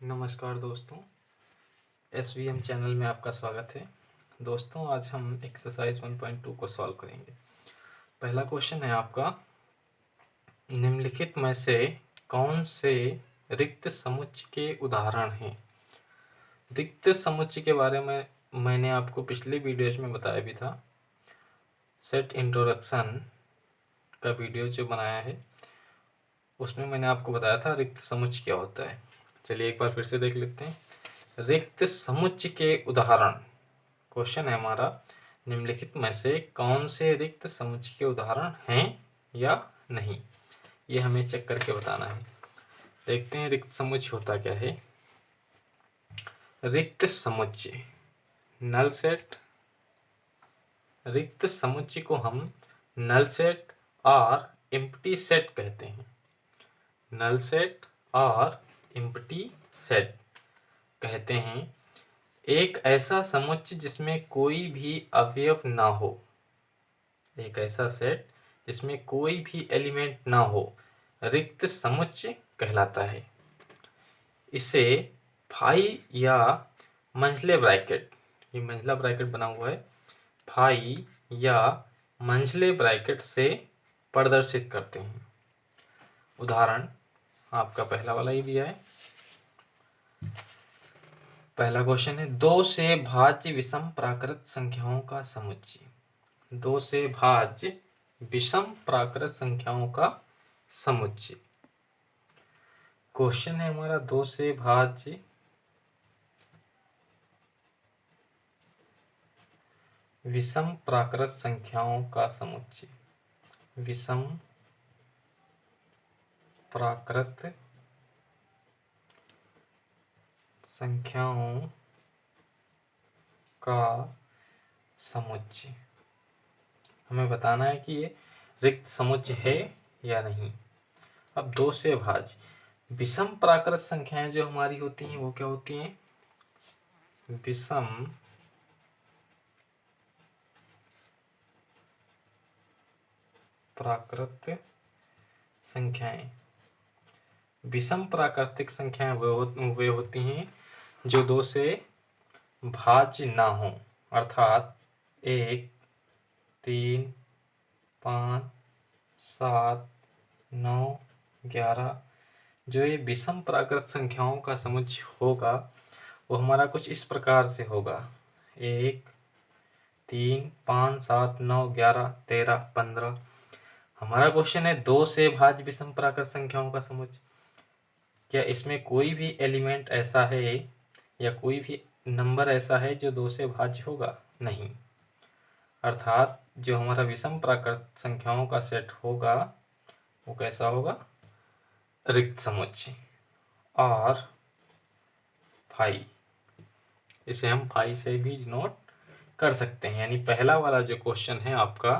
नमस्कार दोस्तों, SVM channel में आपका स्वागत है। दोस्तों, आज हम एक्सरसाइज 1.2 को सॉल्व करेंगे। पहला क्वेश्चन है आपका, निम्नलिखित में से कौन से रिक्त समुच्चय के उदाहरण हैं। रिक्त समुच्चय के बारे में मैंने आपको पिछले वीडियोज में बताया भी था। सेट इंट्रोडक्शन का वीडियो जो बनाया है उसमें मैंने आपको बताया था रिक्त समुच्चय क्या होता है। चलिए एक बार फिर से देख लेते हैं। रिक्त समुच्चय के उदाहरण। क्वेश्चन है हमारा, निम्नलिखित में से कौन से रिक्त समुच्चय के उदाहरण हैं या नहीं, ये हमें चेक करके बताना है। देखते हैं रिक्त समुच्चय होता क्या है। रिक्त समुच्चय, नल सेट। रिक्त समुच्चय को हम नल सेट और एम्प्टी सेट कहते हैं। नल सेट और एम्प्टी सेट कहते हैं एक ऐसा समुच्चय जिसमें कोई भी अवयव ना हो। एक ऐसा सेट जिसमें कोई भी एलिमेंट ना हो रिक्त समुच्चय कहलाता है। इसे फाई या मंझले ब्रैकेट, ये मंझला ब्रैकेट बना हुआ है, फाई या मंझले ब्रैकेट से प्रदर्शित करते हैं। उदाहरण आपका पहला वाला ही दिया है। पहला क्वेश्चन है, 2 से भाज्य विषम प्राकृत संख्याओं का समुच्चय। 2 से भाज्य विषम प्राकृत संख्याओं का समुच्चय। क्वेश्चन है हमारा 2 से भाज्य विषम प्राकृत संख्याओं का समुच्चय। विषम प्राकृत संख्याओं का समुच्चय। हमें बताना है कि ये रिक्त समुच्चय है या नहीं। अब 2 से भाज्य विषम प्राकृत संख्याएं जो हमारी होती हैं वो क्या होती हैं? विषम प्राकृत संख्याएं। विषम प्राकृतिक संख्याएं वे होती हैं जो 2 से भाज्य ना हो, अर्थात 1, 3, 5, 7, 9, 11। जो ये विषम प्राकृत संख्याओं का समुच्चय होगा वो हमारा कुछ इस प्रकार से होगा। 1, 3, 5, 7, 9, 11, 13, 15। हमारा क्वेश्चन है 2 से भाज्य विषम प्राकृत संख्याओं का समुच्चय। क्या इसमें कोई भी एलिमेंट ऐसा है या कोई भी नंबर ऐसा है जो 2 से भाज्य होगा? नहीं। अर्थात जो हमारा विषम प्राकृत संख्याओं का सेट होगा वो कैसा होगा? रिक्त समुच्चय। और फाई, इसे हम फाई से भी नोट कर सकते हैं। यानी पहला वाला जो क्वेश्चन है आपका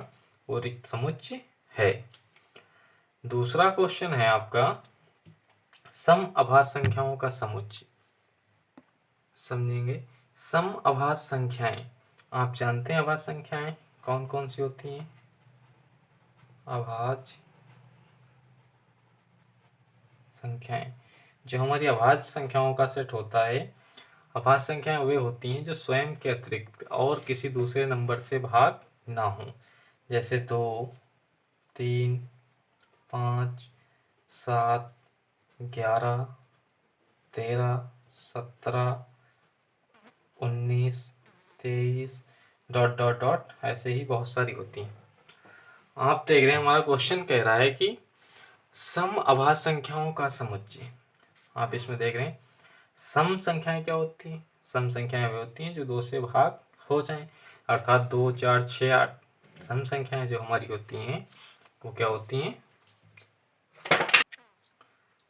वो रिक्त समुच्चय है। दूसरा क्वेश्चन है आपका, सम अभाज्य संख्याओं का समुच्चय। समझेंगे। सम अभाज्य संख्याएं, आप जानते हैं अभाज्य संख्याएं कौन कौन सी होती हैं? अभाज्य संख्याएं, जो हमारी अभाज्य संख्याओं का सेट होता है। अभाज्य संख्याएं वे होती हैं जो स्वयं के अतिरिक्त और किसी दूसरे नंबर से भाग ना हो। जैसे 2, 3, 5, 7, 11, 13, 17, 19, 23 ... ऐसे ही बहुत सारी होती हैं। आप देख रहे हैं हमारा क्वेश्चन कह रहा है कि सम अभाज्य संख्याओं का समुच्चय। आप इसमें देख रहे हैं सम संख्याएं क्या होती हैं? सम संख्याएं वे होती हैं जो 2 से भाग हो जाएं, अर्थात 2, 4, 6, 8। सम संख्याएं जो हमारी होती हैं वो क्या होती हैं?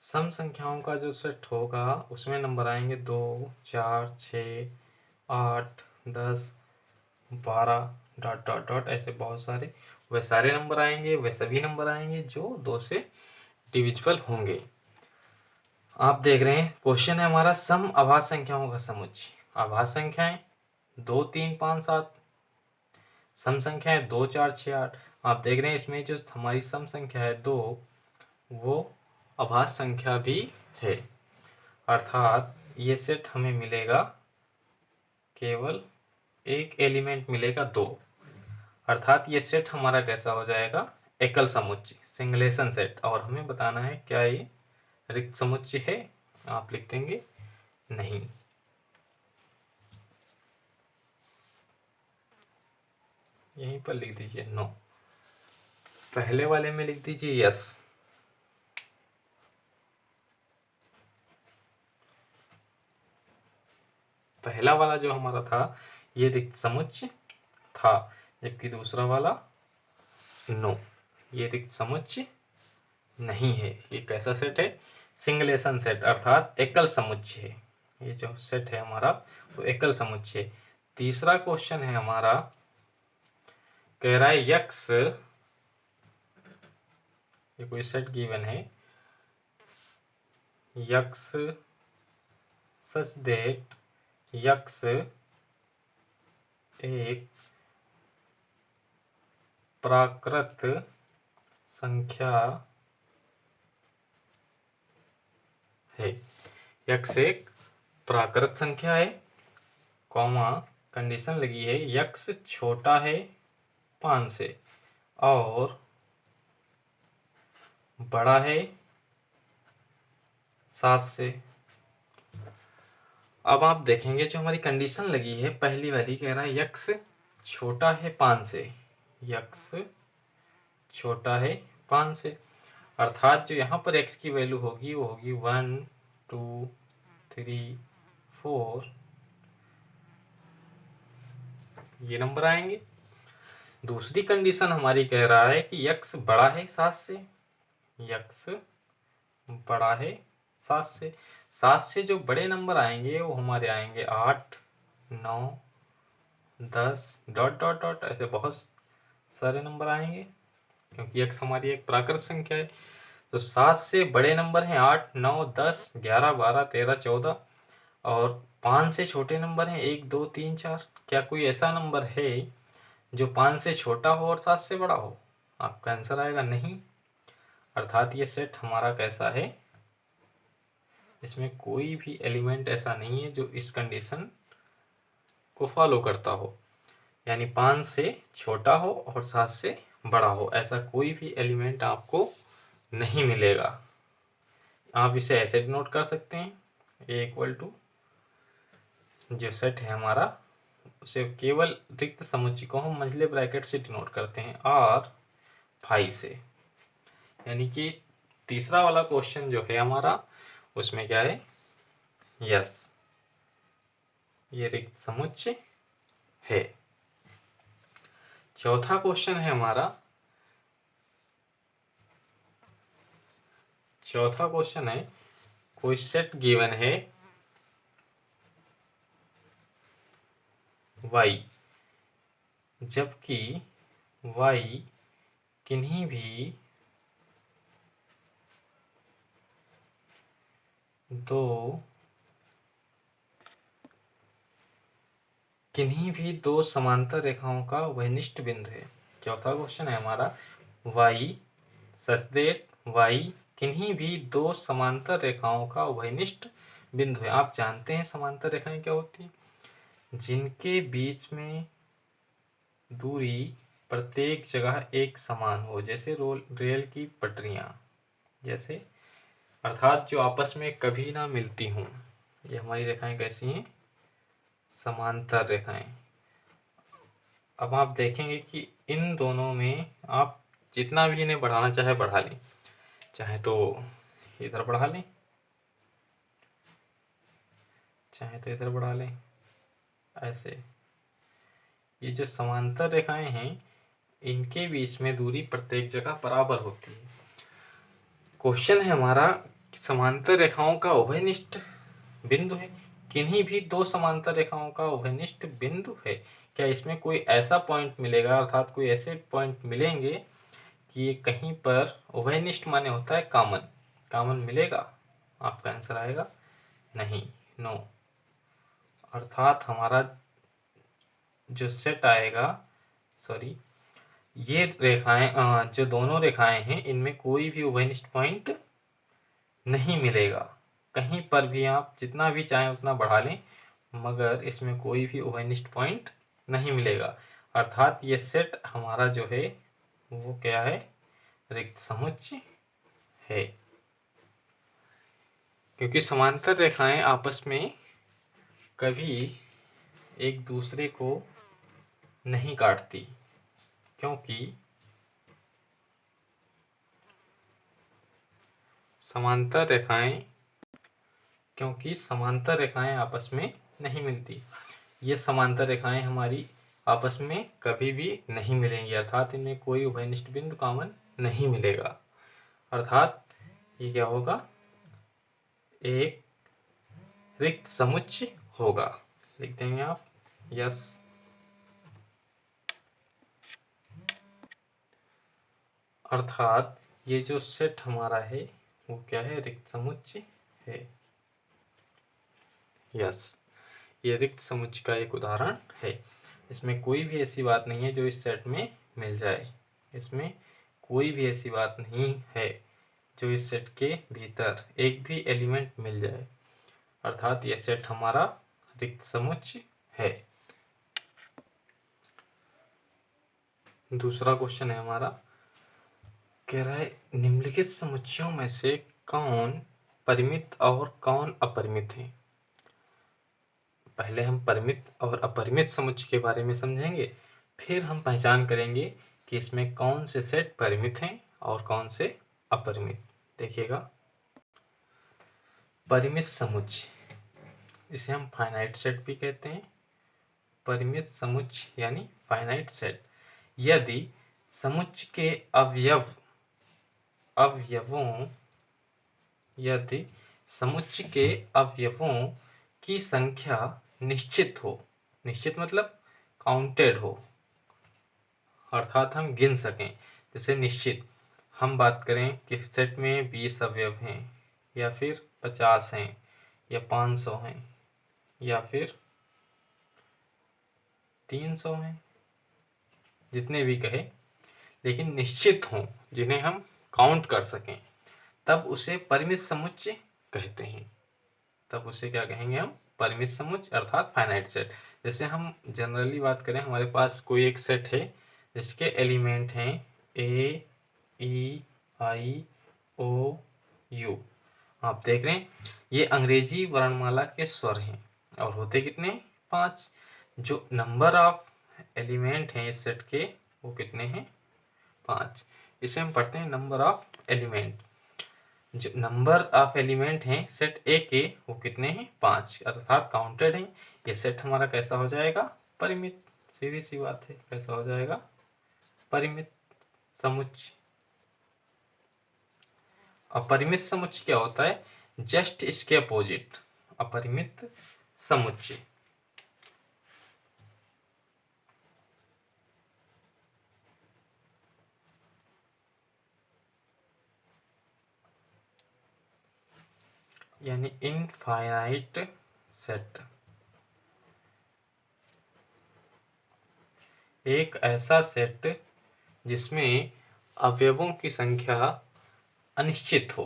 सम संख्याओं का जो सेट होगा उसमें नंबर आएंगे 2, 4, 6, 8, 10, 12 ... ऐसे बहुत सारे। वे सारे नंबर आएंगे, वे सभी नंबर आएंगे जो 2 से डिविजिबल होंगे। आप देख रहे हैं क्वेश्चन है हमारा सम अभाज्य संख्याओं का समुच्चय। अभाज्य संख्याएं 2, 3, 5, 7। सम संख्याएं 2, 4, 6, 8। आप देख रहे हैं इसमें जो हमारी सम संख्या है 2, वो अभाज्य संख्या भी है। अर्थात ये सेट हमें मिलेगा केवल एक एलिमेंट मिलेगा 2, अर्थात ये सेट हमारा कैसा हो जाएगा, एकल समुच्चय, सिंगलेशन सेट। और हमें बताना है क्या ये रिक्त समुच्चय है। आप लिख देंगे नहीं। यहीं पर लिख दीजिए नो। पहले वाले में लिख दीजिए यस। पहला वाला जो हमारा था ये रिक्त समुच्चय था, जबकि दूसरा वाला नो, ये रिक्त समुच्चय नहीं है। ये कैसा सेट है, सिंगलेशन सेट, अर्थात एकल समुच्चय है। ये जो सेट है हमारा वो एकल समुच्चय। तीसरा क्वेश्चन है हमारा, कह रहा है यक्स, ये कोई सेट गिवन है, यक्स सच दैट यक्स एक प्राकृत संख्या है। यक्स एक प्राकृत संख्या है, कॉमा कंडीशन लगी है यक्स छोटा है 5 से और बड़ा है 7 से। अब आप देखेंगे जो हमारी कंडीशन लगी है पहली वाली, कह रहा है यक्स छोटा है 5 से, यक्स छोटा है 5 से, अर्थात जो यहाँ पर x की वैल्यू होगी वो होगी 1 2 3 4, ये नंबर आएंगे। दूसरी कंडीशन हमारी कह रहा है कि x बड़ा है 7 से, x बड़ा है 7 से, 7 से जो बड़े नंबर आएंगे वो हमारे आएंगे 8 9 10 डॉट डॉट डॉट, ऐसे बहुत सारे नंबर आएंगे क्योंकि x हमारी एक प्राकृत संख्या है। तो 7 से बड़े नंबर हैं 8 9 10 11 12 13 14, और 5 से छोटे नंबर हैं 1 2 3 4। क्या कोई ऐसा नंबर है जो 5 से छोटा हो और 7 से बड़ा हो? आपका आंसर आएगा नहीं। अर्थात ये सेट हमारा कैसा है, इसमें कोई भी एलिमेंट ऐसा नहीं है जो इस कंडीशन को फॉलो करता हो, यानी 5 से छोटा हो और 7 से बड़ा हो, ऐसा कोई भी एलिमेंट आपको नहीं मिलेगा। आप इसे ऐसे डिनोट कर सकते हैं, ए इक्वल टू जो सेट है हमारा उसे केवल रिक्त समुच्चय को हम मंझले ब्रैकेट से डिनोट करते हैं और फाई से। यानी कि तीसरा वाला क्वेश्चन जो है हमारा उसमें क्या है, यस ये रिक्त समुच्चय है। चौथा क्वेश्चन है हमारा, चौथा क्वेश्चन है कोई सेट गिवन है y, जबकि y किन्हीं भी दो समांतर रेखाओं का वनिष्ठ बिंदु है। चौथा क्वेश्चन है हमारा y सच दैट y किन्हीं भी दो समांतर रेखाओं का वनिष्ठ बिंदु है। आप जानते हैं समांतर रेखाएं क्या होती हैं, जिनके बीच में दूरी प्रत्येक जगह एक समान हो, जैसे रेल की पटरियां जैसे, अर्थात जो आपस में कभी ना मिलती हों। ये हमारी रेखाएं कैसी हैं, समांतर रेखाएं। अब आप देखेंगे कि इन दोनों में आप जितना भी इन्हें बढ़ाना चाहे बढ़ा लें, चाहे तो इधर बढ़ा लें, चाहे तो इधर बढ़ा लें, ऐसे। ये जो समांतर रेखाएं हैं इनके बीच में दूरी प्रत्येक जगह बराबर होती है। क्वेश्चन है हमारा समांतर रेखाओं का उभयनिष्ठ बिंदु है, किन्हीं भी दो समांतर रेखाओं का उभयनिष्ठ बिंदु है। क्या इसमें कोई ऐसा पॉइंट मिलेगा, अर्थात कोई ऐसे पॉइंट मिलेंगे कि ये कहीं पर उभयनिष्ठ माने होता है कॉमन, कॉमन मिलेगा? आपका आंसर आएगा नहीं, नो। अर्थात हमारा जो सेट आएगा, सॉरी, ये रेखाएं जो दोनों रेखाएं हैं इनमें कोई भी उभयनिष्ठ पॉइंट नहीं मिलेगा। कहीं पर भी आप जितना भी चाहें उतना बढ़ा लें, मगर इसमें कोई भी ओवरनिस्ट पॉइंट नहीं मिलेगा। अर्थात ये सेट हमारा जो है वो क्या है, रिक्त समुच्चय है। क्योंकि समांतर रेखाएं आपस में कभी एक दूसरे को नहीं काटती, क्योंकि समांतर रेखाएं आपस में नहीं मिलती। ये समांतर रेखाएं हमारी आपस में कभी भी नहीं मिलेंगी, अर्थात इनमें कोई उभयनिष्ठ बिंदु कॉमन नहीं मिलेगा। अर्थात ये क्या होगा, एक रिक्त समुच्चय होगा। लिख देंगे आप यस। अर्थात ये जो सेट हमारा है वो क्या है, रिक्त समुच्चय है। यस, ये रिक्त समुच्चय का एक उदाहरण है। इसमें कोई भी ऐसी बात नहीं है जो इस सेट में मिल जाए। इसमें कोई भी ऐसी बात नहीं है जो इस सेट के भीतर एक भी एलिमेंट मिल जाए। अर्थात यह सेट हमारा रिक्त समुच्चय है। दूसरा क्वेश्चन है हमारा, कह रहा है निम्नलिखित समुच्चयों में से कौन परिमित और कौन अपरिमित है। पहले हम परिमित और अपरिमित समुच्चय के बारे में समझेंगे, फिर हम पहचान करेंगे कि इसमें कौन से सेट परिमित हैं और कौन से अपरिमित। देखिएगा, परिमित समुच्चय, इसे हम फाइनाइट सेट भी कहते हैं। परिमित समुच्चय यानी फाइनाइट सेट, यदि समुच्चय के अवयवों की संख्या निश्चित हो, निश्चित मतलब काउंटेड हो, अर्थात हम गिन सकें। जैसे निश्चित हम बात करें कि सेट में 20 अवयव हैं या फिर 50 हैं या 500 हैं या फिर 300 हैं, जितने भी कहे, लेकिन निश्चित हों, जिन्हें हम काउंट कर सकें, तब उसे परिमित समुच्चय कहते हैं। तब उसे क्या कहेंगे हम, परिमित समुच्चय अर्थात फाइनाइट सेट। जैसे हम जनरली बात करें, हमारे पास कोई एक सेट है जिसके एलिमेंट हैं ए, ई, आई, ओ, यू। आप देख रहे हैं ये अंग्रेजी वर्णमाला के स्वर हैं और होते कितने, 5। जो नंबर ऑफ एलिमेंट हैं इस सेट के वो कितने हैं, 5। इसे हम पढ़ते हैं नंबर ऑफ एलिमेंट। जो नंबर ऑफ एलिमेंट हैं सेट ए के वो कितने हैं, 5, अर्थात काउंटेड हैं। ये सेट हमारा कैसा हो जाएगा, परिमित। सीधी सी बात है, कैसा हो जाएगा, परिमित समुच्चय। अपरिमित समुच्चय क्या होता है, जस्ट इसके अपोजिट, अपरिमित समुच्चय। यानी इनफाइनाइट सेट, एक ऐसा सेट जिसमें अवयवों की संख्या अनिश्चित हो।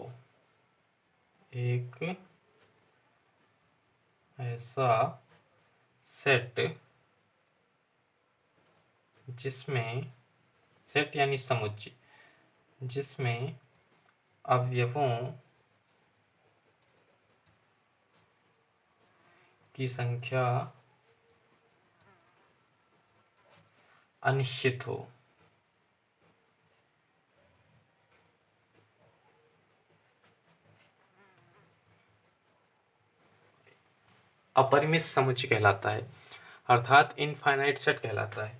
एक ऐसा सेट जिसमें, सेट यानी समुच्चय, जिसमें अवयवों की संख्या अनिश्चित हो। अपरिमित समुच्चय कहलाता है, अर्थात इनफाइनाइट सेट कहलाता है।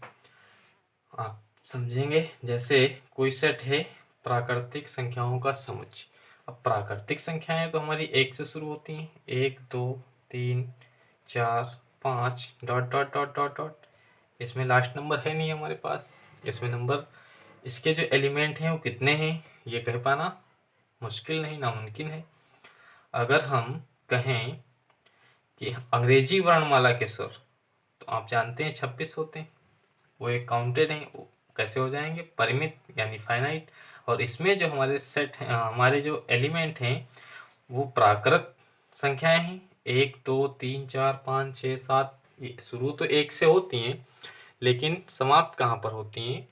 आप समझेंगे, जैसे कोई सेट है प्राकृतिक संख्याओं का समुच्चय। अब प्राकृतिक संख्याएं तो हमारी 1 से शुरू होती हैं, 1 2 3 4 5 dot dot dot dot dot. इसमें लास्ट नंबर है नहीं हमारे पास। इसमें नंबर, इसके जो एलिमेंट हैं वो कितने हैं ये कह पाना मुश्किल नहीं, नामुमकिन है। अगर हम कहें कि अंग्रेजी वर्णमाला के स्वर, तो आप जानते हैं 26 होते हैं, वो एक काउंटेड हैं, वो कैसे हो जाएंगे, परिमित यानी फाइनाइट। और इसमें जो हमारे सेट हैं, हमारे जो एलिमेंट हैं वो प्राकृत संख्याएं हैं 1 2 3 4 5 6 7। शुरू तो 1 से होती हैं, लेकिन समाप्त कहाँ पर होती हैं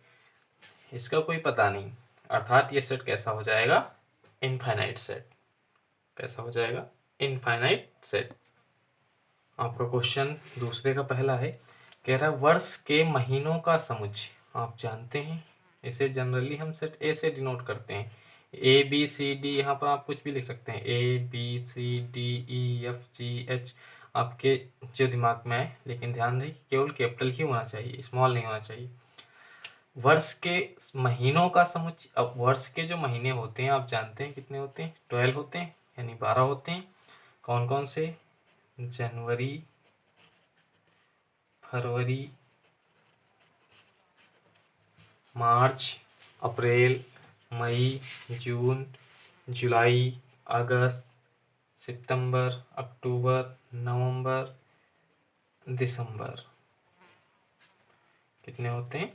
इसका कोई पता नहीं। अर्थात ये सेट कैसा हो जाएगा, इनफाइनाइट सेट। कैसा हो जाएगा, इनफाइनाइट सेट। आपका क्वेश्चन दूसरे का पहला है, कह रहा वर्ष के महीनों का समुच्चय। आप जानते हैं इसे जनरली हम सेट ए से डिनोट करते हैं। ए बी सी डी, यहाँ पर आप कुछ भी लिख सकते हैं, A B C D E F G H, आपके जो दिमाग में आए, लेकिन ध्यान रहे केवल कैपिटल ही होना चाहिए, स्मॉल नहीं होना चाहिए। वर्ष के महीनों का समुच्चय। अब वर्ष के जो महीने होते हैं आप जानते हैं कितने होते हैं, 12 होते हैं, यानी 12 होते हैं। कौन कौन से, जनवरी, फरवरी, मार्च, अप्रैल, मई, जून, जुलाई, अगस्त, सितंबर, अक्टूबर, नवंबर, दिसंबर। कितने होते हैं,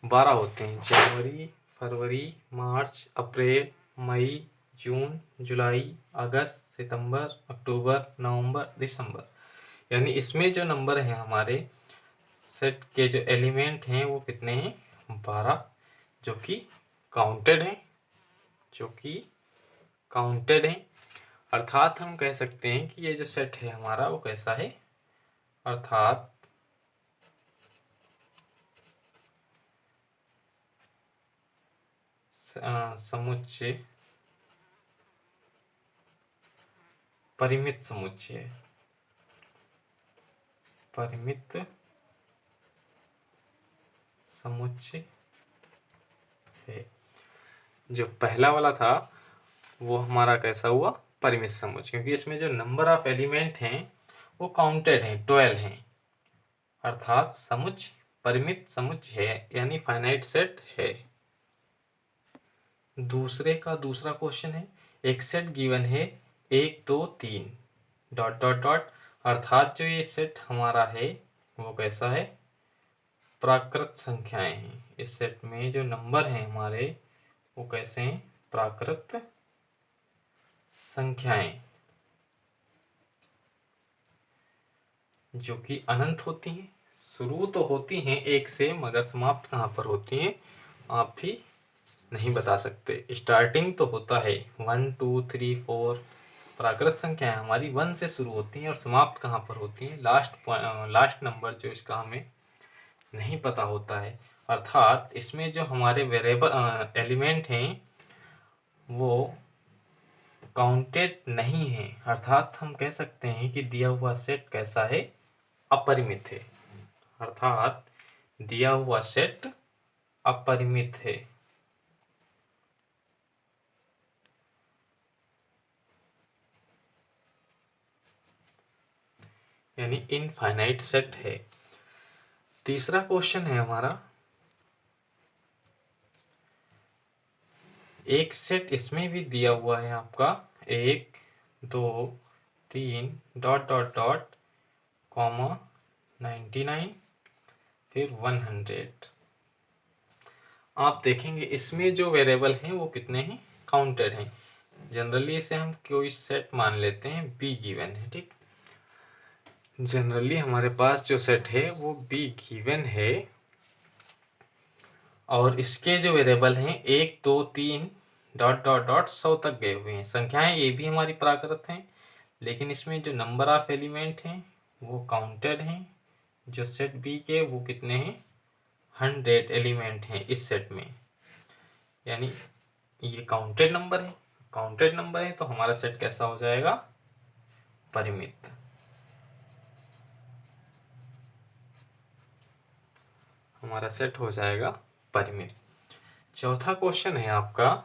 12 होते हैं। जनवरी, फरवरी, मार्च, अप्रैल, मई, जून, जुलाई, अगस्त, सितंबर, अक्टूबर, नवंबर, दिसंबर। यानी इसमें जो नंबर हैं हमारे सेट के जो एलिमेंट हैं वो कितने हैं, 12, जो कि काउंटेड हैं, जो कि काउंटेड हैं। अर्थात हम कह सकते हैं कि ये जो सेट है हमारा वो कैसा है, अर्थात समुच्चय परिमित समुच्चय है, परिमित समुच्चय है। जो पहला वाला था वो हमारा कैसा हुआ, परिमित समुच्चय, क्योंकि इसमें जो नंबर ऑफ एलिमेंट हैं वो काउंटेड हैं, 12 हैं। अर्थात समुच्चय परिमित समुच्चय है, यानी फाइनाइट सेट है। दूसरे का दूसरा क्वेश्चन है, एक सेट गिवन है 1 2 3 डॉट डॉट डॉट। अर्थात जो ये सेट हमारा है वो कैसा है, प्राकृत संख्याएं हैं। इस सेट में जो नंबर हैं हमारे वो कैसे हैं, प्राकृत संख्याएं, जो कि अनंत होती हैं। शुरू तो होती हैं 1 से, मगर समाप्त कहाँ पर होती हैं आप भी नहीं बता सकते। स्टार्टिंग तो होता है 1 2 3 4, प्राकृत संख्याएं हमारी 1 से शुरू होती हैं और समाप्त कहाँ पर होती हैं, लास्ट नंबर जो इसका हमें नहीं पता होता है। अर्थात इसमें जो हमारे वेरिएबल एलिमेंट हैं वो काउंटेड नहीं है। अर्थात हम कह सकते हैं कि दिया हुआ सेट कैसा है, अपरिमित है। अर्थात दिया हुआ सेट अपरिमित है, यानी इनफाइनाइट सेट है। तीसरा क्वेश्चन है हमारा, एक सेट इसमें भी दिया हुआ है आपका 1 2 3 डॉट डॉट डॉट कॉमा 99 फिर 100। आप देखेंगे इसमें जो वेरिएबल हैं वो कितने हैं, काउंटेड हैं। जनरली इसे हम कोई सेट मान लेते हैं, बी गिवन है, ठीक। जनरली हमारे पास जो सेट है वो बी गिवन है और इसके जो वेरिएबल हैं 1 2 3 डॉट डॉट डॉट 100 तक गए हुए हैं। संख्याएं ये भी हमारी प्राकृत हैं, लेकिन इसमें जो नंबर ऑफ एलिमेंट हैं वो काउंटेड हैं। जो सेट बी के वो कितने हैं, 100 एलिमेंट हैं इस सेट में, यानी ये काउंटेड नंबर है। काउंटेड नंबर है तो हमारा सेट कैसा हो जाएगा, परिमित। हमारा सेट हो जाएगा परिमित। चौथा क्वेश्चन है आपका,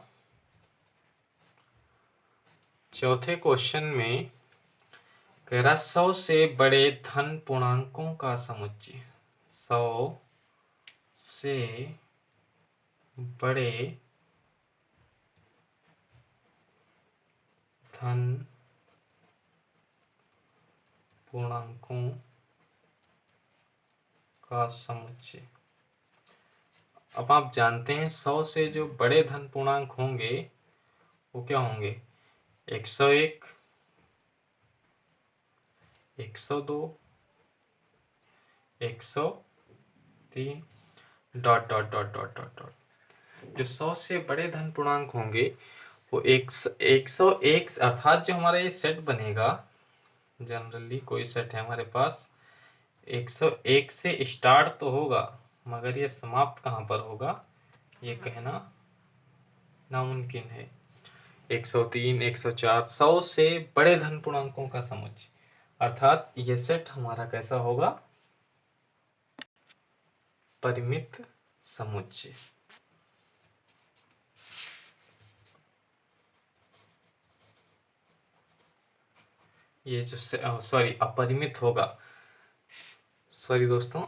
चौथे क्वेश्चन में कह रहा 100 से बड़े धन पूर्णांकों का समुच्चय। 100 से बड़े धन पूर्णांकों का समुच्चय। अब आप जानते हैं 100 से जो बड़े धन पूर्णांक होंगे वो क्या होंगे, 101, 102, 103 dot dot dot dot dot dot. जो 100 से बड़े धन पूर्णांक होंगे वो 101, अर्थात जो हमारा ये सेट बनेगा, जनरली कोई सेट है हमारे पास 101 से स्टार्ट तो होगा, मगर ये समाप्त कहाँ पर होगा ये कहना नामुमकिन है। 103, 104, 100 से बड़े धन पूर्णांकों का समुच्चय, अर्थात ये सेट हमारा कैसा होगा, परिमित समुच्चय। ये जो सॉरी अपरिमित होगा, सॉरी दोस्तों,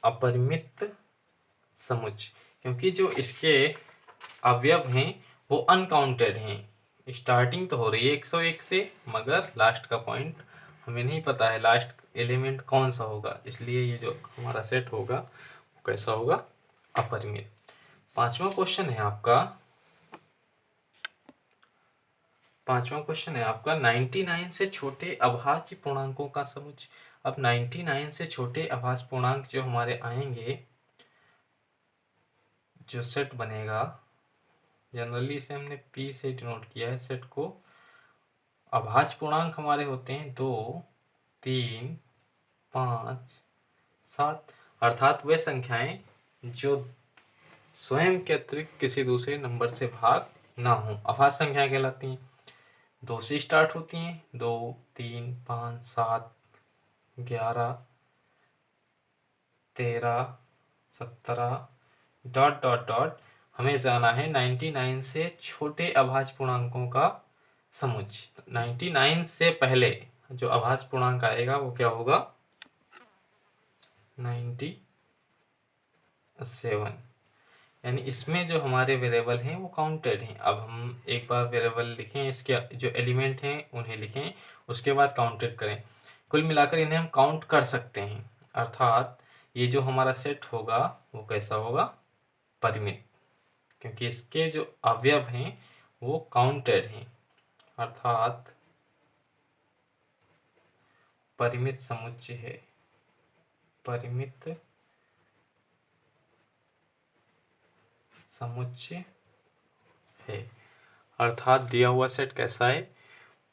अपरिमित समुच्चय, क्योंकि जो इसके अवयव हैं वो अनकाउंटेड हैं। स्टार्टिंग तो हो रही है 101 से, मगर लास्ट का पॉइंट हमें नहीं पता है, लास्ट एलिमेंट कौन सा होगा, इसलिए ये जो हमारा सेट होगा वो कैसा होगा, अपरिमित। पांचवा क्वेश्चन है आपका 99 से छोटे अभाज्य पूर्णांकों का समुच्चय। अब 99 से छोटे अभाज्य पूर्णांक जो हमारे आएंगे, जो सेट बनेगा, जनरली इसे हमने P से डिनोट किया है सेट को। अभाज्य पूर्णांक हमारे होते हैं 2, 3, 5, 7, अर्थात वे संख्याएं जो स्वयं के अतिरिक्त किसी दूसरे नंबर से भाग ना हो, अभाज्य संख्याएं कहलाती हैं। 2 से स्टार्ट होती हैं, 2, 3, 5, 7, 11, 13, 17 डॉट डॉट डॉट। हमें जाना है 99 से छोटे अभाज्य पूर्णांकों का समुच्चय। 99 से पहले जो अभाज्य पूर्णांक आएगा वो क्या होगा, 97, यानी इसमें जो हमारे वेरिएबल हैं वो काउंटेड हैं। अब हम एक बार वेरिएबल लिखें, इसके जो एलिमेंट हैं उन्हें लिखें, उसके बाद काउंटेड करें। कुल मिलाकर इन्हें हम काउंट कर सकते हैं, अर्थात ये जो हमारा सेट होगा वो कैसा होगा, परिमित, क्योंकि इसके जो अवयव हैं वो काउंटेड हैं, अर्थात परिमित समुच्चय है, परिमित समुच्चय है, अर्थात दिया हुआ सेट कैसा है,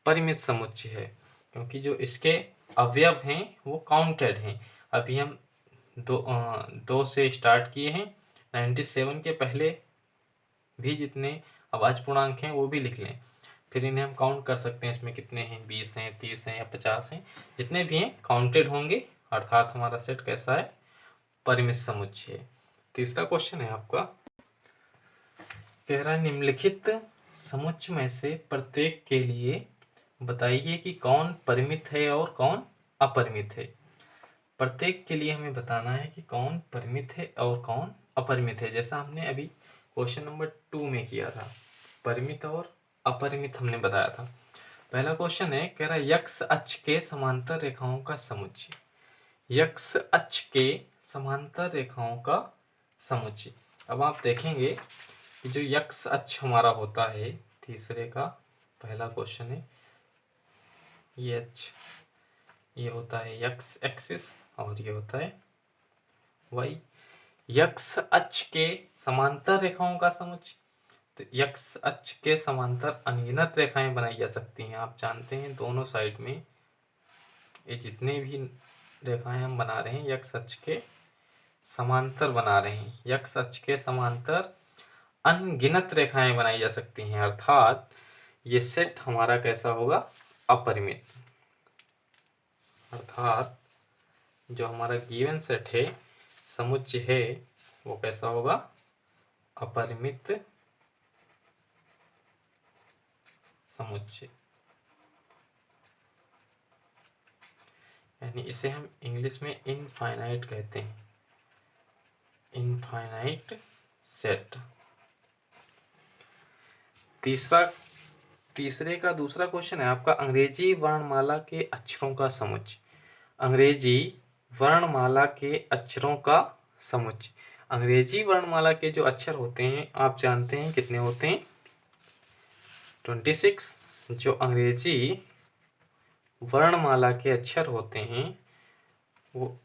परिमित समुच्चय है, क्योंकि जो इसके अवयव हैं वो काउंटेड हैं। अभी हम दो से स्टार्ट किए हैं, 97 के पहले भी जितने अभाज्य पूर्णांक हैं वो भी लिख लें, फिर इन्हें हम काउंट कर सकते हैं, इसमें कितने हैं, 20 हैं, 30 हैं या 50 हैं, जितने भी हैं काउंटेड होंगे, अर्थात हमारा सेट कैसा है, परिमित समुच्चय है। तीसरा क्वेश्चन है आपका, कह रहा है निम्नलिखित समुच्चय में से प्रत्येक के लिए बताइए कि कौन परिमित है और कौन अपरिमित है। प्रत्येक के लिए हमें बताना है कि कौन परिमित है और कौन अपरिमित है, जैसा हमने अभी क्वेश्चन नंबर 2 में किया था, परिमित और अपरिमित हमने बताया था। पहला क्वेश्चन है, कह रहा है यक्ष अक्ष के समांतर रेखाओं का समुच्चय। यक्ष अक्ष के समांतर रेखाओं का समुच्चय। अब आप देखेंगे कि जो यक्ष अक्ष हमारा होता है, तीसरे का पहला क्वेश्चन है, ये होता है यक्स एक्सिस और ये होता है वाई। यक्ष अक्ष के समांतर रेखाओं का समुच्चय, तो यक्ष अक्ष के समांतर अनगिनत रेखाएं बनाई जा सकती हैं। आप जानते हैं दोनों साइड में ये जितने भी रेखाएं हम बना रहे हैं यक्ष अक्ष के समांतर बना रहे हैं, यक्ष अक्ष के समांतर अनगिनत रेखाएं बनाई जा सकती हैं, अर्थात ये सेट हमारा कैसा होगा, अपरिमित, अर्थात जो हमारा गिवन सेट है, समुच्चय है, वो कैसा होगा, अपरिमित समुच्चय, यानी इसे हम इंग्लिश में इनफाइनाइट कहते हैं, इनफाइनाइट सेट। तीसरे का दूसरा क्वेश्चन है आपका, अंग्रेजी वर्णमाला के अक्षरों का समुच्चय। अंग्रेजी वर्णमाला के अक्षरों का समुच्चय। अंग्रेजी वर्णमाला के जो अक्षर होते हैं आप जानते हैं कितने होते हैं, 26। जो अंग्रेजी वर्णमाला के अक्षर होते हैं वो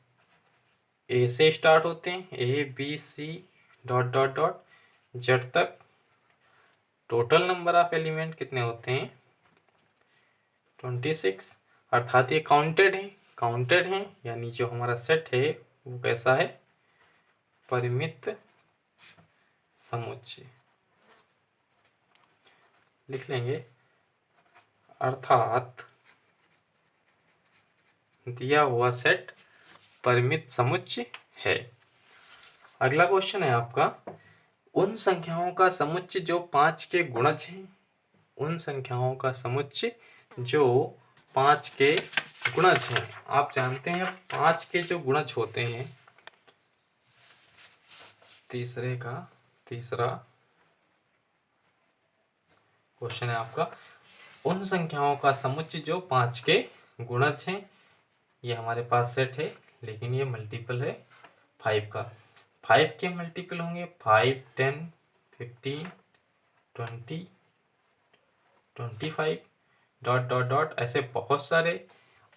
ए से स्टार्ट होते हैं, A B C dot dot dot Z तक। टोटल नंबर ऑफ एलिमेंट कितने होते हैं? 26। अर्थात ये काउंटेड है, यानी जो हमारा सेट है वो कैसा है? परिमित समुच्चय। लिख लेंगे, अर्थात दिया हुआ सेट परिमित समुच्चय है। अगला क्वेश्चन है आपका, उन संख्याओं का समुच्चय जो 5 के गुणज हैं। उन संख्याओं का समुच्चय जो 5 के गुणज हैं। आप जानते हैं 5 के जो गुणज होते हैं, तीसरा क्वेश्चन है आपका, उन संख्याओं का समुच्चय जो 5 के गुणज हैं। ये हमारे पास सेट है, लेकिन ये मल्टीपल है 5 का। 5 के मल्टीपल होंगे 5, 10, 15, 20, 25 डॉट डॉट डॉट, ऐसे बहुत सारे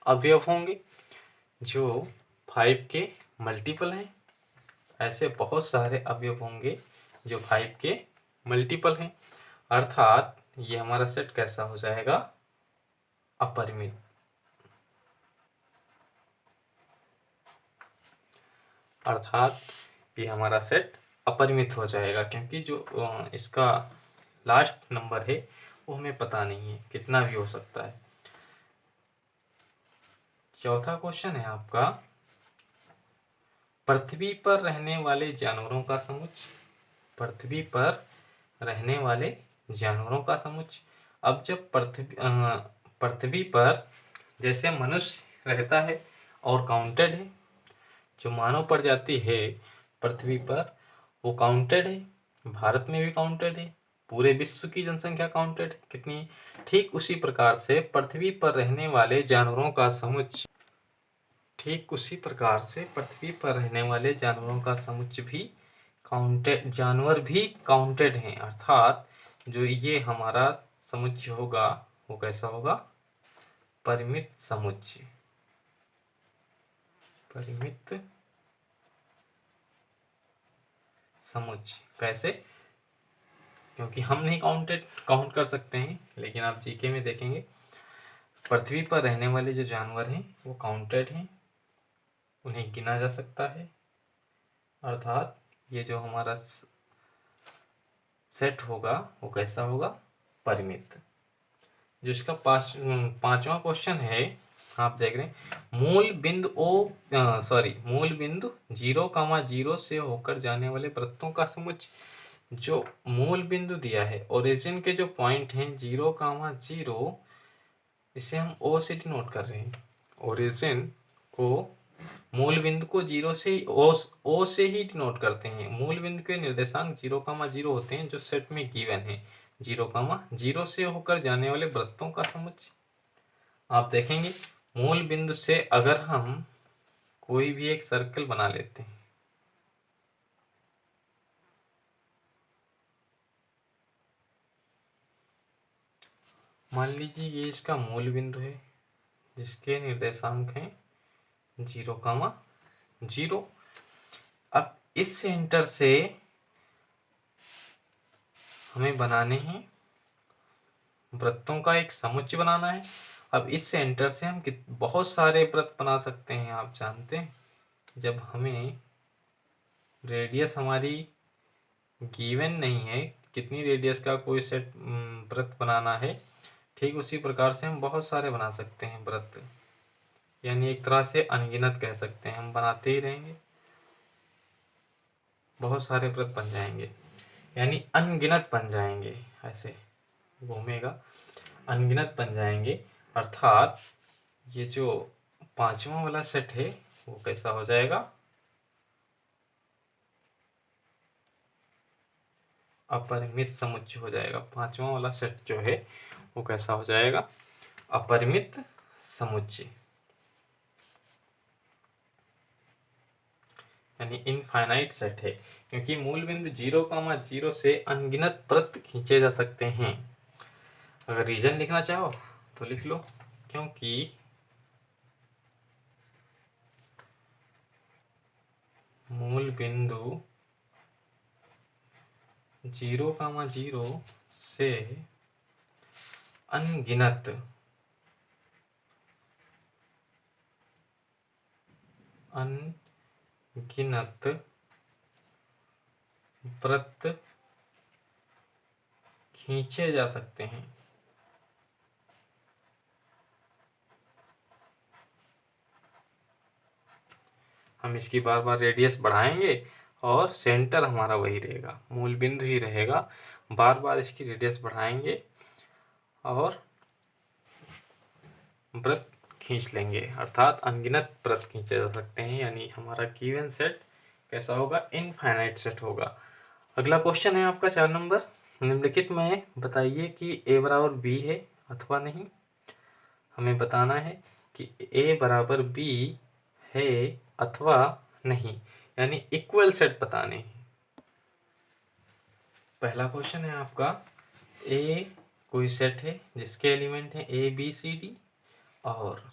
अवयव होंगे जो 5 के मल्टीपल हैं। ऐसे बहुत सारे अवयव होंगे जो 5 के मल्टीपल हैं। अर्थात ये हमारा सेट कैसा हो जाएगा? अपरिमित। अर्थात ये हमारा सेट अपरिमित हो जाएगा, क्योंकि जो इसका लास्ट नंबर है वो हमें पता नहीं है, कितना भी हो सकता है। चौथा क्वेश्चन है आपका, पृथ्वी पर रहने वाले जानवरों का समुच्चय। पृथ्वी पर रहने वाले जानवरों का समुच्चय। अब जब पृथ्वी पर जैसे मनुष्य रहता है और काउंटेड है, जो मानव प्रजाति है पृथ्वी पर वो काउंटेड है, भारत में भी काउंटेड है, पूरे विश्व की जनसंख्या काउंटेड कितनी। ठीक उसी प्रकार से पृथ्वी पर रहने वाले जानवरों का समुच्चय भी काउंटेड, जानवर भी काउंटेड हैं। अर्थात जो ये हमारा समुच्चय होगा वो कैसा होगा? परिमित समुच्चय। परिमित समुच्चय कैसे? क्योंकि हम नहीं काउंट कर सकते हैं, लेकिन आप जीके में देखेंगे पृथ्वी पर रहने वाले जो जानवर हैं वो काउंटेड हैं, उन्हें गिना जा सकता है। अर्थात ये जो हमारा सेट होगा वो कैसा होगा? परिमित। जो इसका पांचवा क्वेश्चन है, आप देख रहे हैं, मूल बिंदु 0,0 से होकर जाने वाले वृत्तों का समुच्चय। जो मूल बिंदु दिया है, ओरिजिन के जो पॉइंट हैं 0,0, इसे हम ओ से डिनोट कर रहे हैं। ओरिजिन को, मूल बिंदु को ओ से ही डिनोट करते हैं। मूल बिंदु के निर्देशांक 0,0 होते हैं जो सेट में गिवन है। 0,0 से होकर जाने वाले वृत्तों का समुच्चय। आप देखेंगे मूल बिंदु से अगर हम कोई भी एक सर्कल बना लेते हैं, मान लीजिए ये इसका मूल बिंदु है जिसके निर्देशांक हैं 0,0। अब इस सेंटर से हमें बनाने हैं वृत्तों का एक समुच्चय बनाना है। अब इस सेंटर से हम बहुत सारे वृत्त बना सकते हैं। आप जानते हैं जब हमें रेडियस हमारी गिवन नहीं है, कितनी रेडियस का कोई सेट वृत्त बनाना है, ठीक उसी प्रकार से हम बहुत सारे बना सकते हैं वृत्त, यानी एक तरह से अनगिनत कह सकते हैं। हम बनाते ही रहेंगे, बहुत सारे वृत्त बन जाएंगे, यानी अनगिनत बन जाएंगे। ऐसे घूमेगा, अनगिनत बन जाएंगे। अर्थात ये जो पांचवा वाला सेट है वो कैसा हो जाएगा? अपरिमित समुच्चय हो जाएगा। पांचवा वाला सेट जो है वो कैसा हो जाएगा? अपरिमित समुच्चय, यानी इनफाइनाइट सेट है, क्योंकि मूल बिंदु 0,0 से अनगिनत वृत्त खींचे जा सकते हैं। अगर रीजन लिखना चाहो तो लिख लो, क्योंकि मूल बिंदु 0,0 से अनगिनत वृत्त खींचे जा सकते हैं। हम इसकी बार बार रेडियस बढ़ाएंगे और सेंटर हमारा वही रहेगा, मूल बिंदु ही रहेगा। बार बार इसकी रेडियस बढ़ाएंगे और वृत्त खींच लेंगे, अर्थात अनगिनत वृत्त खींचे जा सकते हैं। यानी हमारा गिवन सेट कैसा होगा? इनफाइनाइट सेट होगा। अगला क्वेश्चन है आपका 4 नंबर। निम्नलिखित में बताइए कि a बराबर b है अथवा नहीं। हमें बताना है कि a बराबर b है अथवा नहीं, यानी इक्वल सेट बताने हैं। पहला क्वेश्चन है आपका, a कोई सेट है जिसके एलिमेंट है a b c d, और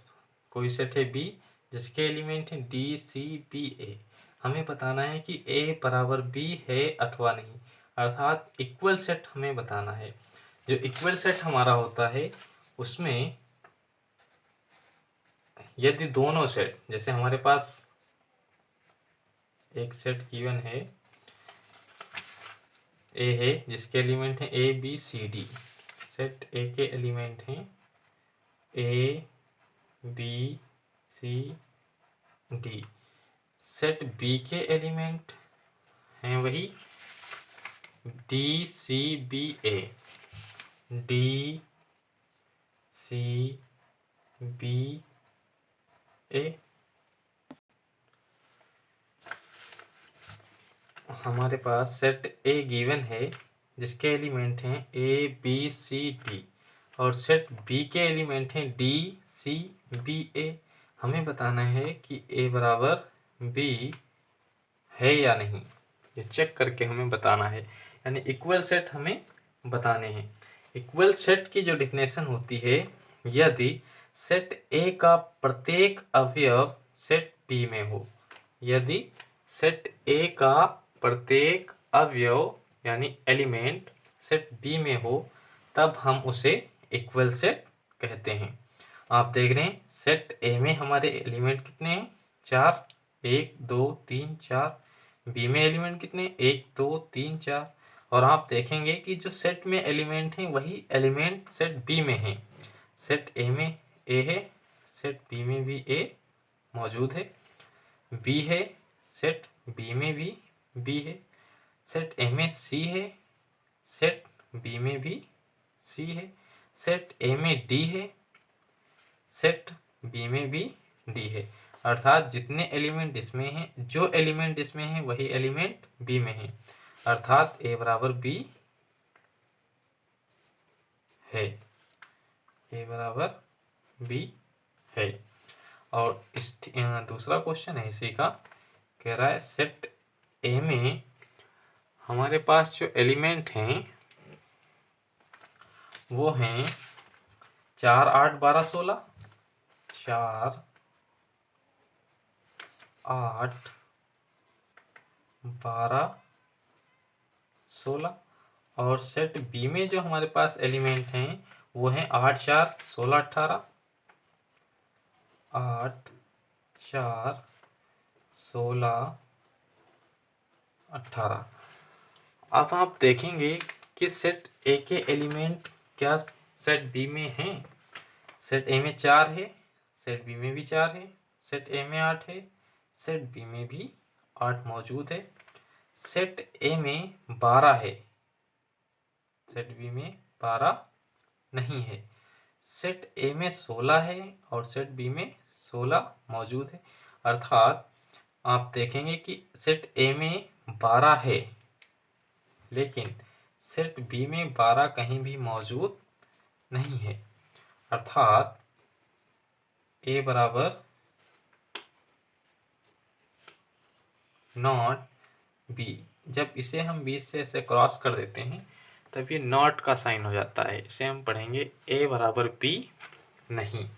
कोई सेट है b जिसके एलिमेंट है d c b a। हमें बताना है कि a बराबर b है अथवा नहीं, अर्थात इक्वल सेट हमें बताना है। जो इक्वल सेट हमारा होता है उसमें यदि दोनों सेट, जैसे हमारे पास एक सेट गिवन है a है जिसके एलिमेंट है a b c d, set a के एलिमेंट हैं a b c d, set b के एलिमेंट हैं वही d c b a, d c b a। हमारे पास सेट A गिवन है जिसके एलिमेंट हैं A B C D, और सेट B के एलिमेंट हैं D C B A। हमें बताना है कि A बराबर B है या नहीं, ये चेक करके हमें बताना है। यानी इक्वल सेट हमें बताने हैं। इक्वल सेट की जो डिफिनेशन होती है, यदि सेट A का प्रत्येक अवयव सेट B में हो, यदि सेट A का प्रत्येक अवयव यानी एलिमेंट सेट B में हो, तब हम उसे इक्वल सेट कहते हैं। आप देख रहे हैं सेट A में हमारे एलिमेंट कितने हैं? 4, 1 2 3 4। B में एलिमेंट कितने? 1 2 3 4। और आप देखेंगे कि जो सेट में एलिमेंट हैं वही एलिमेंट सेट B में हैं। सेट A में A है, सेट B में भी A मौजूद है, B है, सेट B में भी B है, सेट A में C है, सेट B में भी C है, सेट A में D है, सेट B में भी D है। अर्थात जितने एलिमेंट इसमें हैं, जो एलिमेंट इसमें हैं वही एलिमेंट B में हैं, अर्थात A बराबर B है, A बराबर B है। और इस दूसरा क्वेश्चन है इसी का, कह रहा है सेट A में हमारे पास जो एलिमेंट हैं वो हैं 4 8 12 16, 4 8 12 16। और सेट B में जो हमारे पास एलिमेंट हैं वो हैं 8 4 16 18, 8 4 16 18। अब आप देखेंगे कि सेट A के एलिमेंट क्या सेट B में हैं? सेट A में 4 है, सेट B में भी 4 है, सेट A में 8 है, सेट B में भी 8 मौजूद है, सेट A में 12 है, सेट B में 12 नहीं है, सेट A में 16 है और सेट B में 16 मौजूद है। अर्थात आप देखेंगे कि सेट A में 12 है, लेकिन सेट B में 12 कहीं भी मौजूद नहीं है, अर्थात A बराबर नॉट B। जब इसे हम 20 से ऐसे क्रॉस कर देते हैं तब ये नॉट का साइन हो जाता है। इसे हम पढ़ेंगे A बराबर B नहीं,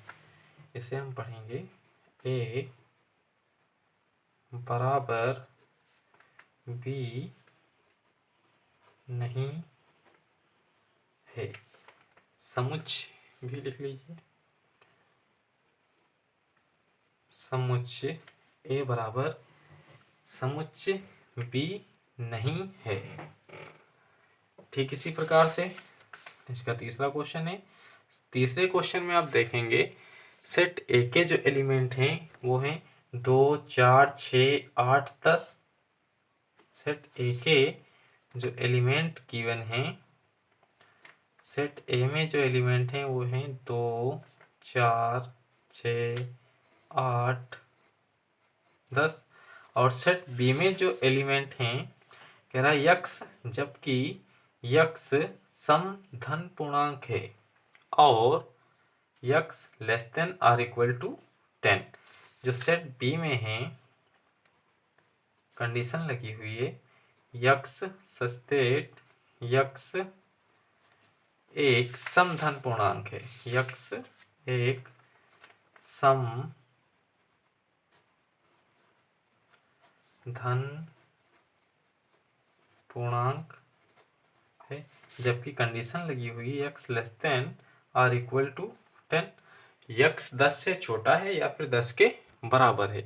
इसे हम पढ़ेंगे A बराबर बी नहीं है। समुच्चय भी लिख लीजिए। समुच्चय ए बराबर समुच्चय बी नहीं है। ठीक इसी प्रकार से इसका तीसरा क्वेश्चन है। तीसरे क्वेश्चन में आप देखेंगे सेट ए के जो एलिमेंट हैं वो हैं 2, 4, 6, 8, 10। सेट ए के जो एलिमेंट गिवन हैं, सेट ए में जो एलिमेंट हैं वो हैं 2, 4, 6, 8, 10। और सेट बी में जो एलिमेंट हैं कह रहा है यक्स, जबकि यक्स सम धन पूर्णांक है और x less than or equal to 10। जो सेट बी में है कंडीशन लगी हुई है यक्स सस्टेट यक्स एक सम धन पूर्णांक है। यक्स एक सम धन पूर्णांक है, जबकि कंडीशन लगी हुई है x less than or equal to 10। X 10 से छोटा है या फिर 10 के बराबर है।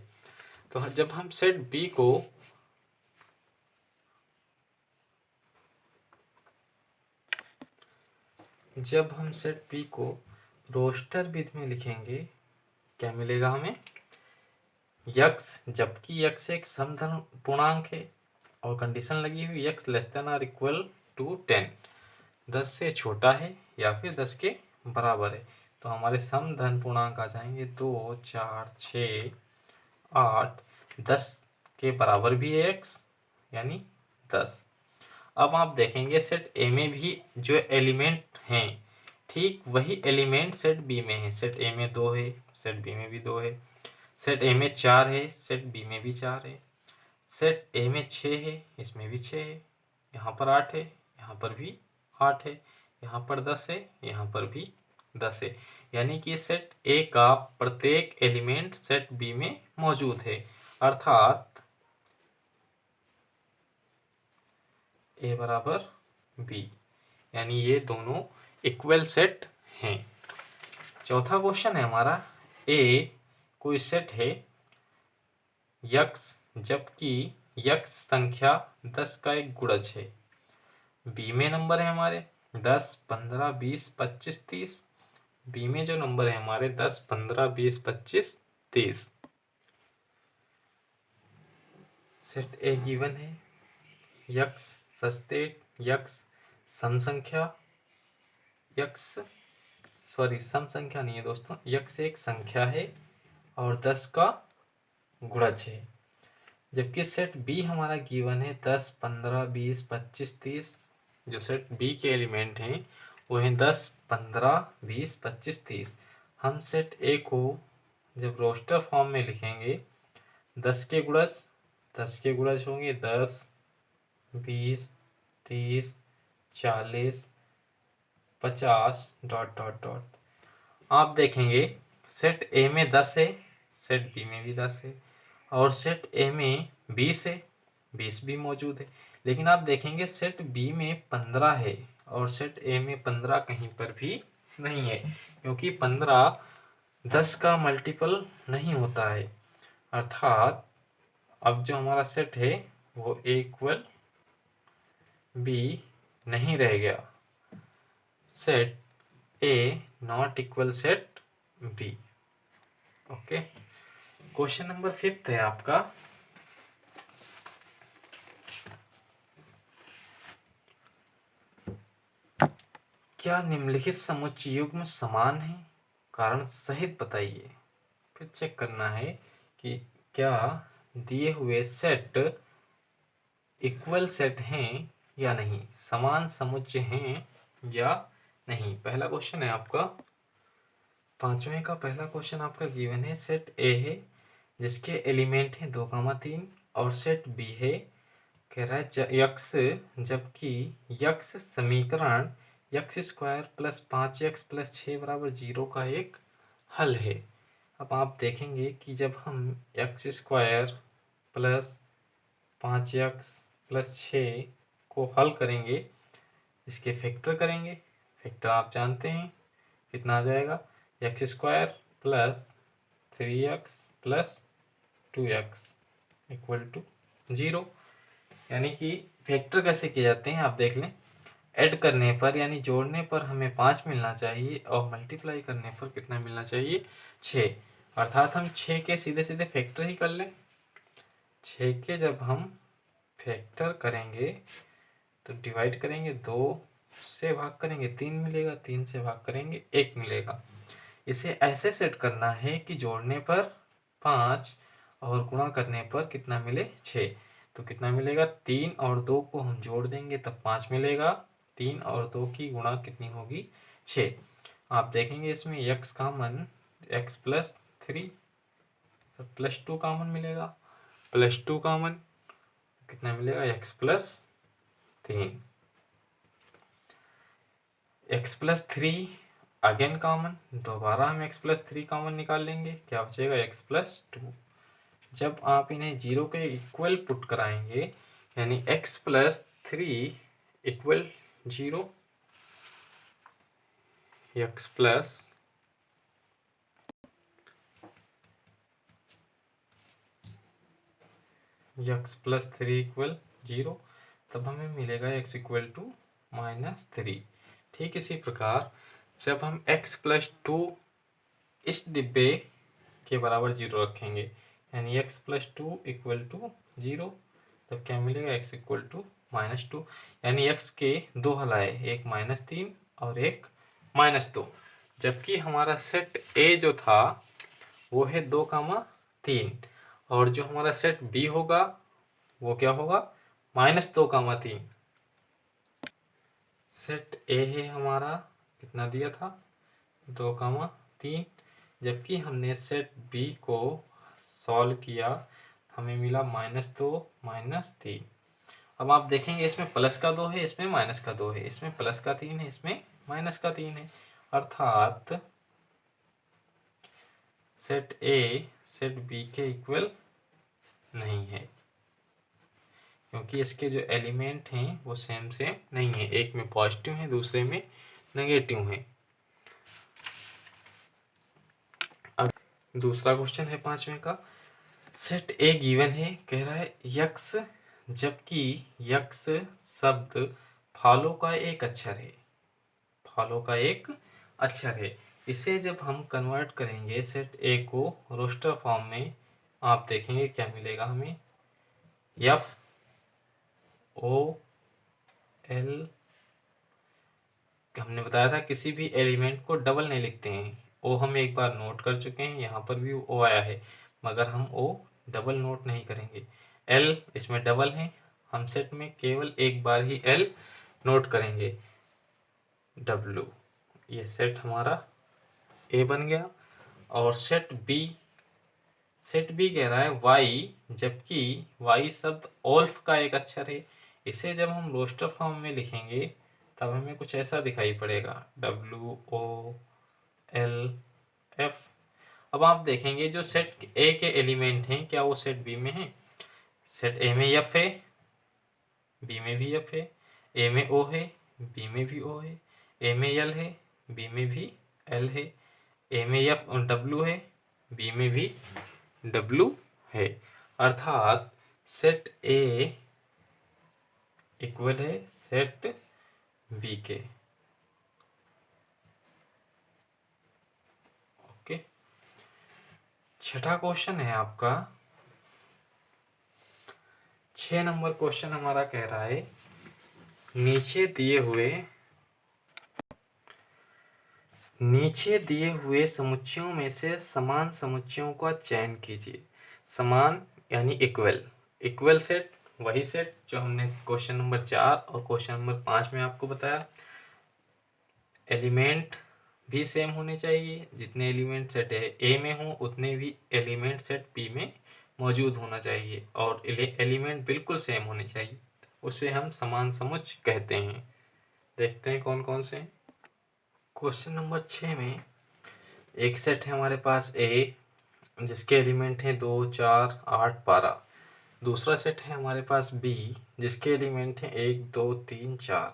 तो जब हम सेट बी को रोस्टर विधि में लिखेंगे क्या मिलेगा हमें? यक्स, जबकि यक्स एक समधन पूर्णांक है और कंडीशन लगी हुई x less than or equal to 10, 10 से छोटा है या फिर 10 के बराबर है। तो हमारे समधन पूर्णांक आ जाएंगे 2, 4, 6, 8, 10 के बराबर भी है एक्स यानी 10। अब आप देखेंगे सेट ए में भी जो एलिमेंट हैं ठीक वही एलिमेंट सेट बी में है। सेट ए में 2 है, सेट बी में भी 2 है। सेट ए में 4 है, सेट बी में भी 4 है। सेट ए में 6 है, इसमें भी 6 है। यहाँ पर 8 है, यहाँ पर भी 8 है। यहाँ पर 10 है, यहाँ पर भी 10 है। यानी कि सेट ए का प्रत्येक एलिमेंट सेट बी में मौजूद है, अर्थात ए बराबर बी, यानी ये दोनों इक्वल सेट हैं। चौथा क्वेश्चन है हमारा ए कोई सेट है यक्स, जबकि यक्स संख्या 10 का एक गुणज है। बी में नंबर है हमारे 10, 15, 20, 25, 30। बी में जो नंबर है हमारे 10, 15, 20, 25, 30। सेट ए गिवन है यक्स सस्टेट यक्स सम संख्या सम संख्या नहीं है दोस्तों, यक्स एक संख्या है और 10 का गुणज है। जबकि सेट बी हमारा गिवन है 10, 15, 20, 25, 30। जो सेट बी के एलिमेंट हैं वो हैं 10, 15, 20, 25, 30। हम सेट ए को जब रोस्टर फॉर्म में लिखेंगे 10 के गुणज होंगे 10, 20, 30, 40, 50 ... आप देखेंगे सेट ए में 10 है, सेट बी में भी 10 है और सेट ए में 20 है, 20 भी मौजूद है। लेकिन आप देखेंगे सेट बी में 15 है और सेट ए में 15 कहीं पर भी नहीं है, क्योंकि 15 10 का मल्टीपल नहीं होता है। अर्थात अब जो हमारा सेट है वो ए इक्वल बी नहीं रह गया। Set A not equal set B. Okay, question number 5 है आपका क्या निम्नलिखित समुच्चय युग्म समान है? कारण सहित बताइए। फिर चेक करना है कि क्या दिए हुए सेट इक्वल सेट हैं या नहीं, समान समुच्चय हैं या नहीं। पहला क्वेश्चन है आपका 5वें का पहला क्वेश्चन आपका गिवन है सेट ए है जिसके एलिमेंट हैं 2, 3 और सेट बी है कह रहा है यक्स, जबकि यक्स समीकरण x square plus 5x plus 6 बराबर 0 का एक हल है। अब आप देखेंगे कि जब हम x square plus 5x plus 6 को हल करेंगे, इसके फैक्टर करेंगे। फैक्टर आप जानते हैं कितना आ जाएगा, x² plus 3x plus 2x equal to 0। यानी कि फैक्टर कैसे किए जाते हैं आप देख लें। ऐड करने पर यानी जोड़ने पर हमें 5 मिलना चाहिए और मल्टीप्लाई करने पर कितना मिलना चाहिए, 6। अर्थात हम 6 के सीधे सीधे फैक्टर ही कर लें। 6 के जब हम फैक्टर करेंगे तो डिवाइड करेंगे, 2 से भाग करेंगे 3 मिलेगा, 3 से भाग करेंगे 1 मिलेगा। इसे ऐसे सेट करना है कि जोड़ने पर 5 और गुणा करने पर कितना मिले, 6। तो कितना मिलेगा, 3 और 2 को हम जोड़ देंगे तब 5 मिलेगा। 3 और 2 की गुणा कितनी होगी, 6। आप देखेंगे इसमें x common, x plus 3 plus 2 common मिलेगा, प्लस 2 कॉमन कितना मिलेगा, x plus 3, x plus 3 again common, दोबारा हम x प्लस 3 कॉमन निकाल लेंगे, क्या बचेगा, x प्लस 2। जब आप इन्हें 0 के इक्वल पुट कराएंगे यानी x plus 3 equal 0, x plus 3 equal 0, तब हमें मिलेगा x इक्वल टू -3। ठीक इसी प्रकार जब हम x प्लस 2 इस डिब्बे के बराबर 0 रखेंगे यानी x प्लस 2 इक्वल टू 0, तब क्या मिलेगा, x इक्वल टू -2। यानी x के 2 हल आए, एक -3 और एक -2। जबकि हमारा सेट A जो था वो है 2, 3 और जो हमारा सेट B होगा वो क्या होगा, -2, 3। सेट A है हमारा, कितना दिया था, 2, 3। जबकि हमने सेट B को सॉल्व किया, हमें मिला -2, -3। अब आप देखेंगे इसमें प्लस का 2 है, इसमें माइनस का 2 है, इसमें प्लस का 3 है, इसमें माइनस का 3 है। अर्थात सेट A सेट B के इक्वल नहीं है, क्योंकि इसके जो एलिमेंट हैं वो सेम नहीं है, एक में पॉजिटिव है दूसरे में नेगेटिव है। अब दूसरा क्वेश्चन है 5वें का, सेट ए गिवन है, कह रहा है यक्स, जबकि यक्स शब्द फॉलो का एक अक्षर है, फॉलो का एक अक्षर है। इसे जब हम कन्वर्ट करेंगे सेट ए को रोस्टर फॉर्म में, आप देखेंगे क्या मिलेगा हमें, एफ ओ एल, हमने बताया था किसी भी एलिमेंट को डबल नहीं लिखते हैं, ओ हम एक बार नोट कर चुके हैं, यहाँ पर भी ओ आया है मगर हम ओ डबल नोट नहीं करेंगे। एल इसमें डबल है, हम सेट में केवल एक बार ही एल नोट करेंगे, डब्लू। ये सेट हमारा ए बन गया। और सेट बी कह रहा है वाई, जबकि वाई शब्द ओल्फ का एक अक्षर है। इसे जब हम रोस्टर फॉर्म में लिखेंगे तब हमें कुछ ऐसा दिखाई पड़ेगा, WOLF। अब आप देखेंगे जो सेट ए के एलिमेंट हैं क्या वो सेट बी में है, सेट ए में एफ है, बी में भी एफ है, ए में ओ है, बी में भी ओ है, ए में एल है, बी में भी एल है, ए में एफ डब्लू है, बी में भी डब्लू है। अर्थात सेट ए इक्वल है सेट बी के। ओके, छठा क्वेश्चन है आपका 6 नंबर क्वेश्चन हमारा कह रहा है नीचे दिए हुए समुच्चयों में से समान समुच्चयों का चयन कीजिए। समान यानी इक्वल सेट, वही सेट जो हमने क्वेश्चन नंबर 4 और क्वेश्चन नंबर 5 में आपको बताया। एलिमेंट भी सेम होने चाहिए, जितने एलिमेंट सेट ए में हो उतने भी एलिमेंट सेट बी में मौजूद होना चाहिए, और एलिमेंट बिल्कुल सेम होने चाहिए, उसे हम समान समुच्चय कहते हैं। देखते हैं कौन कौन से। क्वेश्चन नंबर 6 में एक सेट है हमारे पास ए, जिसके एलिमेंट हैं 2, 4, 8, 12। दूसरा सेट है हमारे पास बी, जिसके एलिमेंट हैं 1 2 3 4।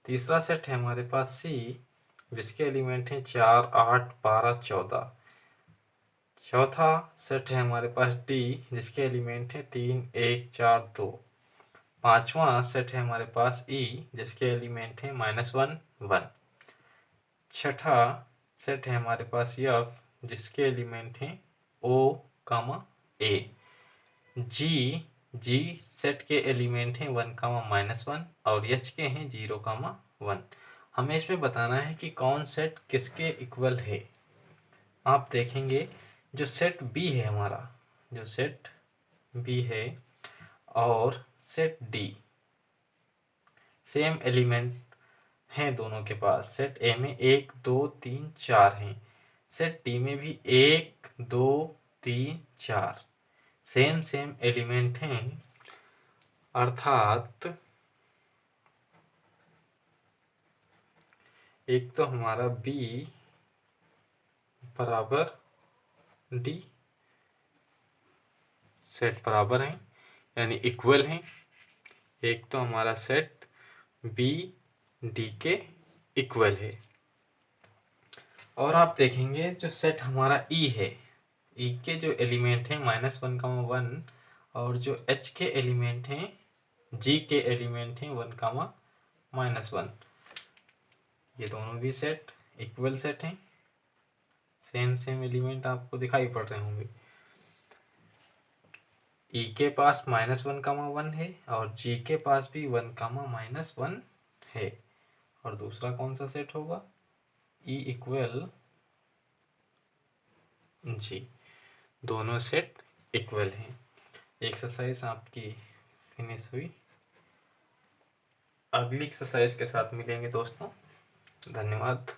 तीसरा सेट है हमारे पास सी, जिसके एलिमेंट हैं 4 8 12 14। चौथा सेट है हमारे पास डी, जिसके एलिमेंट हैं 3 1 4 2। पांचवा सेट है हमारे पास ई, जिसके एलिमेंट हैं -1 1। छठा सेट है हमारे पास एफ, जिसके एलिमेंट हैं ओ कामा ए। जी सेट के एलिमेंट हैं 1 कामा -1 और एच के हैं 0 कामा 1। हमें इसमें बताना है कि कौन सेट किसके इक्वल है। आप देखेंगे जो सेट बी है हमारा, जो सेट बी है और सेट डी सेम एलिमेंट हैं दोनों के पास। सेट ए में 1 2 3 4 हैं, सेट डी में भी 1 2 3 4 सेम एलिमेंट हैं, अर्थात एक तो हमारा बी बराबर डी सेट बराबर हैं यानी इक्वल हैं। एक तो हमारा सेट बी डी के इक्वल है। और आप देखेंगे जो सेट हमारा ई है, ई के जो एलिमेंट हैं -1 1 और जो एच के एलिमेंट हैं, जी के एलिमेंट हैं 1 -1। ये दोनों भी सेट इक्वल सेट हैं, सेम एलिमेंट आपको दिखाई पड़ रहे होंगे। ई के पास -1 1 है और जी के पास भी 1 -1 है। और दूसरा कौन सा सेट होगा? ई इक्वल जी। दोनों सेट इक्वल हैं। एक्सरसाइज आपकी फिनिश हुई। अगली एक्सरसाइज के साथ मिलेंगे दोस्तों। धन्यवाद।